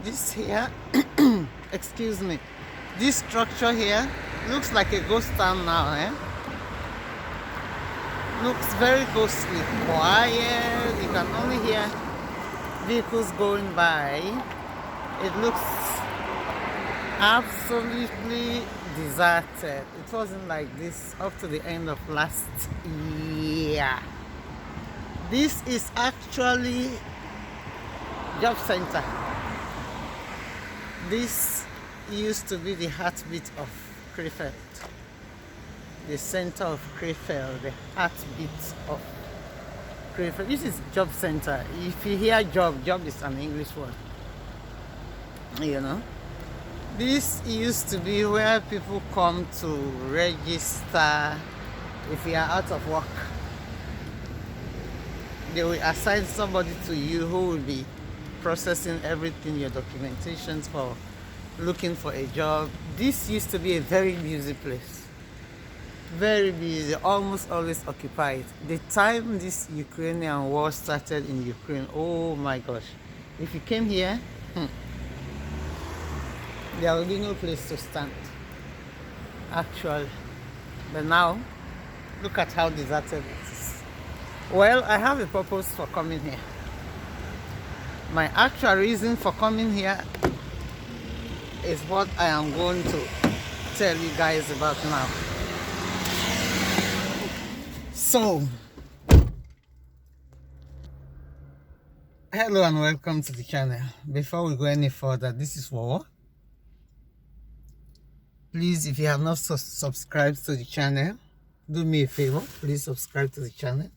This here, excuse me, this structure here looks like a ghost town now, eh? Looks very ghostly, quiet. You can only hear vehicles going by. It looks absolutely deserted. It wasn't like this up to the end of last year. This is actually job center. This used to be the heartbeat of Krefeld, the center of Krefeld, the heartbeat of Krefeld. This is job center. If you hear job, job is an English word, you know. This used to be where people come to register if you are out of work. They will assign somebody to you who will be processing everything, your documentations for looking for a job. This used to be a very busy place. Very busy, almost always occupied. The time this Ukrainian war started in Ukraine, oh my gosh. If you came here, there will be no place to stand, actually. But now, look at how deserted it is. Well, I have a purpose for coming here. My actual reason for coming here is what I am going to tell you guys about now. So, hello and welcome to the channel. Before we go any further, this is Wawa. Please, if you have not subscribed to the channel, do me a favor. Please subscribe to the channel.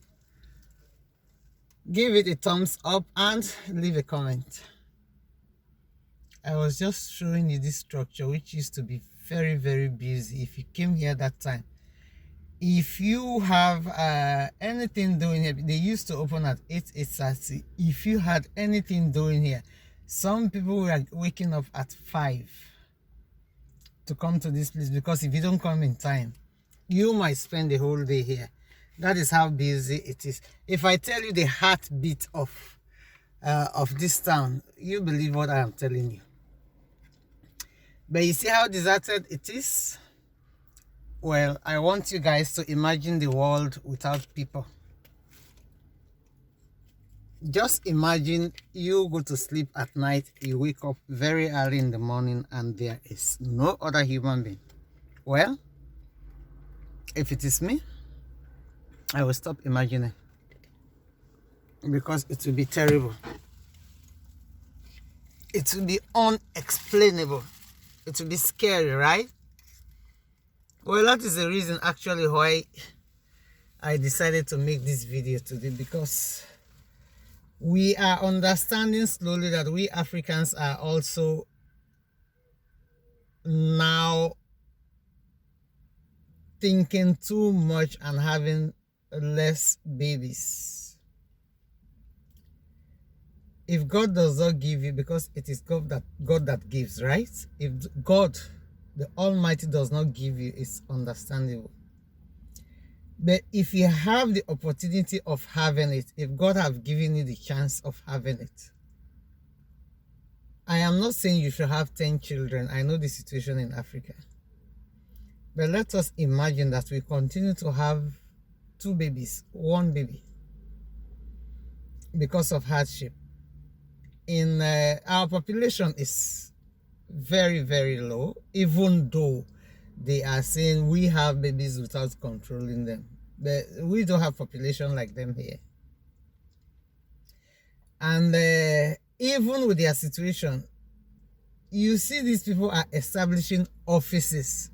Give it a thumbs up and leave a comment. I was just showing you this structure, which used to be very, very busy. If you came here that time, if you have anything doing here, they used to open at 8:30. If you had anything doing here, some people were waking up at 5 to come to this place, because if you don't come in time, you might spend the whole day here. That is how busy it is. If I tell you the heartbeat of this town, you believe what I am telling you. But you see how deserted it is? Well, I want you guys to imagine the world without people. Just imagine you go to sleep at night, you wake up very early in the morning, and there is no other human being. Well, if it is me, I will stop imagining, because it will be terrible. It will be unexplainable. It will be scary, right? Well, that is the reason actually why I decided to make this video today, because we are understanding slowly that we Africans are also now thinking too much and having less babies. If God does not give you, because it is God that gives, right? If God, the Almighty, does not give you, it's understandable. But if you have the opportunity of having it, if God have given you the chance of having it, I am not saying you should have 10 children. I know the situation in Africa. But let us imagine that we continue to have 2 babies, 1 baby, because of hardship. In our population is very, very low, even though they are saying we have babies without controlling them. But we don't have population like them here. And even with their situation, you see these people are establishing offices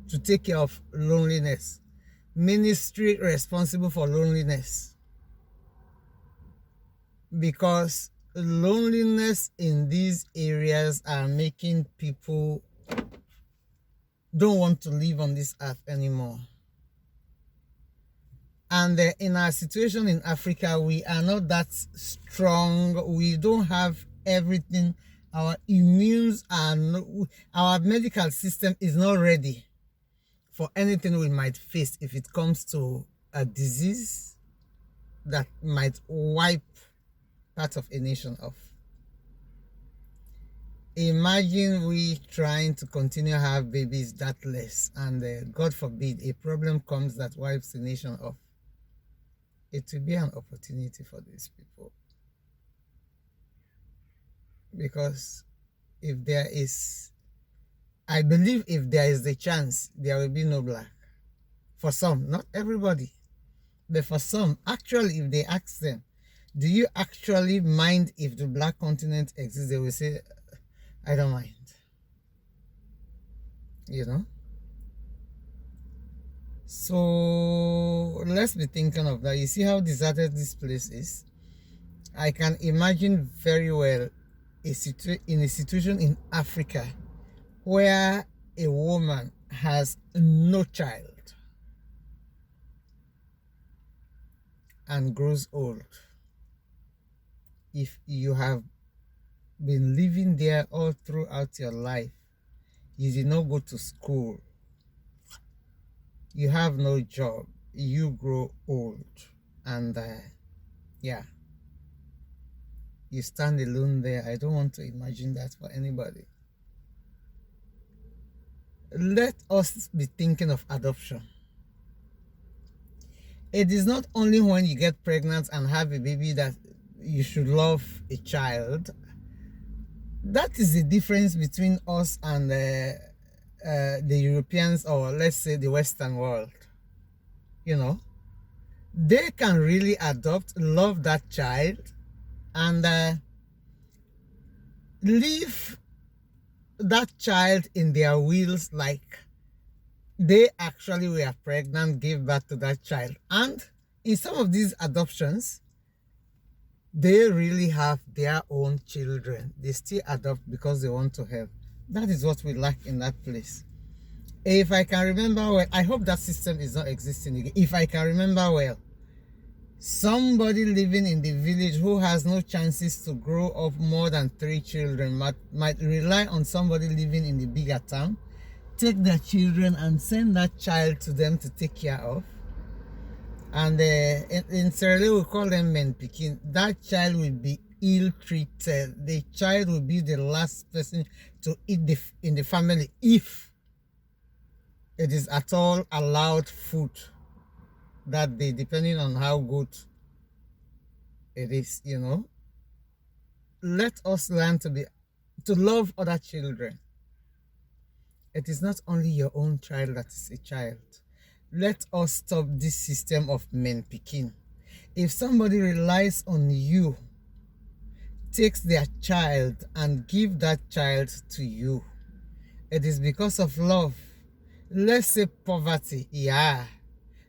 to take care of loneliness. Ministry responsible for loneliness. Because loneliness in these areas are making people don't want to live on this earth anymore. And in our situation in Africa, we are not that strong. We don't have everything. Our immunes are not, our medical system is not ready for anything we might face if it comes to a disease that might wipe part of a nation off. Imagine we trying to continue have babies that less, and God forbid a problem comes that wipes the nation off. It will be an opportunity for these people, because if there is, I believe if there is the chance, there will be no black. For some, not everybody, but for some, actually, if they ask them, do you actually mind if the black continent exists? They will say, I don't mind. You know? So let's be thinking of that. You see how deserted this place is? I can imagine very well in a situation in Africa where a woman has no child and grows old. If you have been living there all throughout your life, you did not go to school, you have no job, you grow old, and yeah, you stand alone there. I don't want to imagine that for anybody. Let us be thinking of adoption. It is not only when you get pregnant and have a baby that you should love a child. That is the difference between us and the Europeans, or let's say the Western world. You know, they can really adopt, love that child, and leave that child in their wills, like they actually were pregnant, gave birth to that child. And in some of these adoptions, they really have their own children. They still adopt because they want to help. That is what we lack in that place. If I can remember well, I hope that system is not existing again. If I can remember well, somebody living in the village who has no chances to grow up more than 3 children might rely on somebody living in the bigger town, take their children and send that child to them to take care of. And in Sierra Leone, we call them men picking. That child will be ill-treated. The child will be the last person to eat in the family, if it is at all allowed food that day, depending on how good it is, you know. Let us learn to love other children. It is not only your own child that is a child. Let us stop this system of men picking. If somebody relies on you, takes their child and give that child to you, it is because of love. Let's say poverty. Yeah,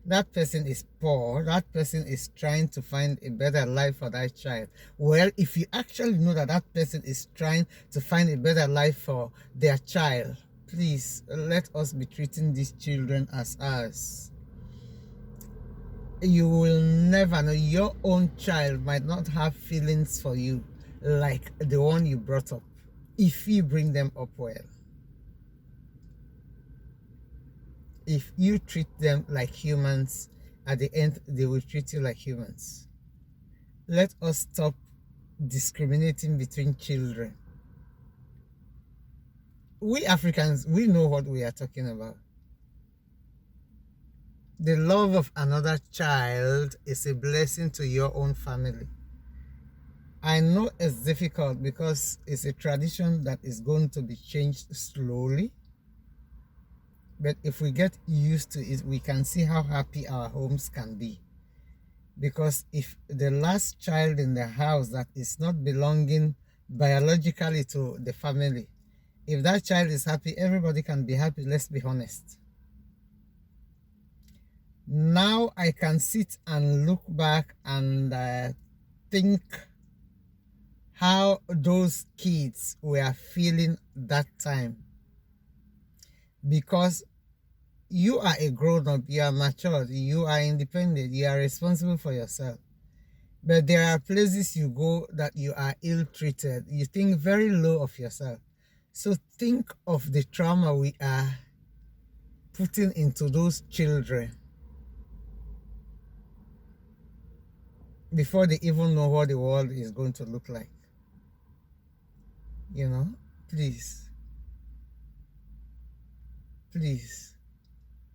that person is poor. That person is trying to find a better life for that child. Well, if you actually know that that person is trying to find a better life for their child, please let us be treating these children as ours. You will never know. Your own child might not have feelings for you like the one you brought up, if you bring them up well. If you treat them like humans, at the end they will treat you like humans. Let us stop discriminating between children. We Africans, we know what we are talking about. The love of another child is a blessing to your own family. I know it's difficult because it's a tradition that is going to be changed slowly. But if we get used to it, we can see how happy our homes can be. Because if the last child in the house that is not belonging biologically to the family, if that child is happy, everybody can be happy. Let's be honest. Now I can sit and look back and think how those kids were feeling that time. Because you are a grown-up, you are matured, you are independent, you are responsible for yourself. But there are places you go that you are ill-treated. You think very low of yourself. So think of the trauma we are putting into those children before they even know what the world is going to look like. You know, Please, please,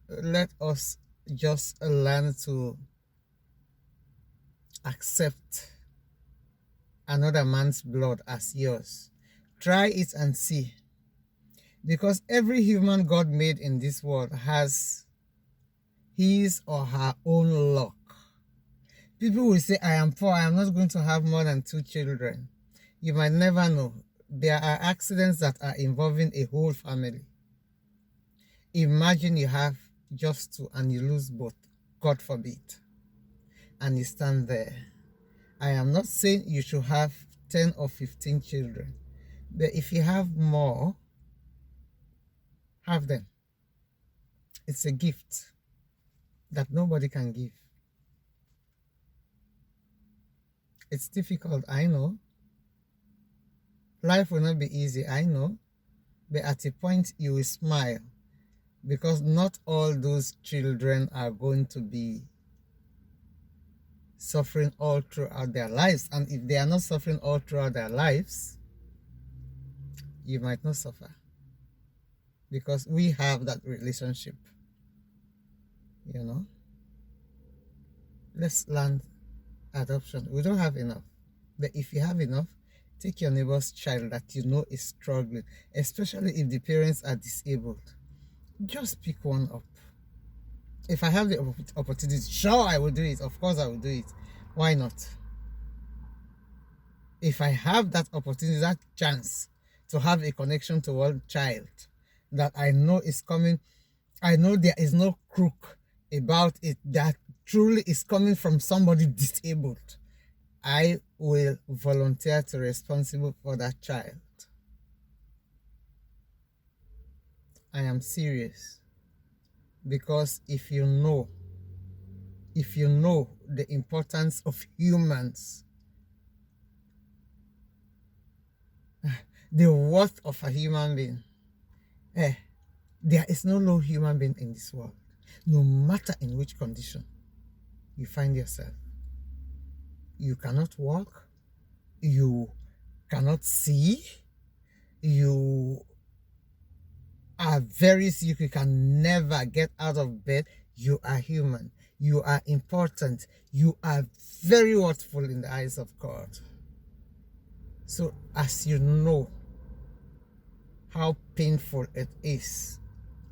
let us just learn to accept another man's blood as yours. Try it and see. Because every human God made in this world has his or her own luck. People will say, I am poor, I am not going to have more than 2 children. You might never know. There are accidents that are involving a whole family. Imagine you have just 2 and you lose both, God forbid, and you stand there. I am not saying you should have 10 or 15 children, but if you have more, have them. It's a gift that nobody can give. It's difficult, I know. Life will not be easy, I know. But at a point, you will smile because not all those children are going to be suffering all throughout their lives. And if they are not suffering all throughout their lives, you might not suffer because we have that relationship, you know. Let's learn adoption. We don't have enough, but if you have enough, take your neighbor's child that you know is struggling, especially if the parents are disabled. Just pick one up. If I have the opportunity, sure, I will do it. Of course, I will do it. Why not? If I have that opportunity, that chance to have a connection to one child that I know is coming, I know there is no crook about it, that truly is coming from somebody disabled, I will volunteer to be responsible for that child. I am serious. Because if you know the importance of humans, the worth of a human being, there is no low human being in this world, no matter in which condition you find yourself. You cannot walk, you cannot see, you are very sick, you can never get out of bed. You are human, you are important, you are very worthful in the eyes of God. So as you know how painful it is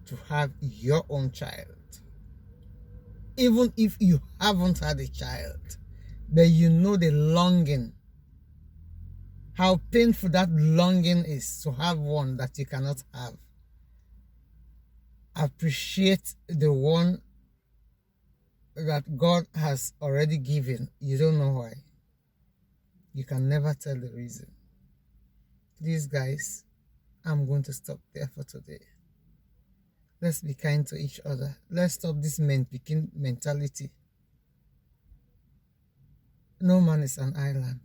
to have your own child, even if you haven't had a child, but you know the longing, how painful that longing is to have one that you cannot have. Appreciate the one that God has already given. You don't know why. You can never tell the reason. Please, guys, I'm going to stop there for today. Let's be kind to each other. Let's stop this man-picking mentality. No man is an island.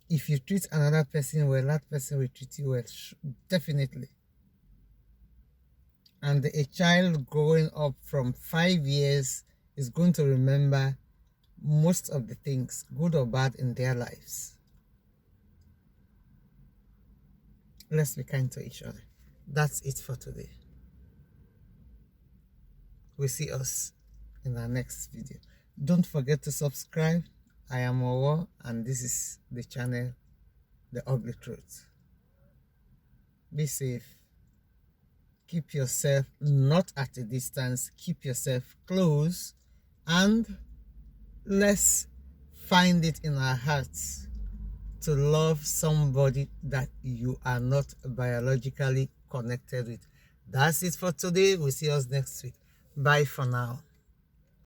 If you treat another person well, that person will treat you well, definitely. And a child growing up from 5 years is going to remember most of the things, good or bad, in their lives. Let's be kind to each other. That's it for today. We'll see us in our next video. Don't forget to subscribe. I am Owo, and this is the channel, The Ugly Truth. Be safe. Keep yourself not at a distance. Keep yourself close. And let's find it in our hearts to love somebody that you are not biologically connected with. That's it for today. We'll see us next week. Bye for now.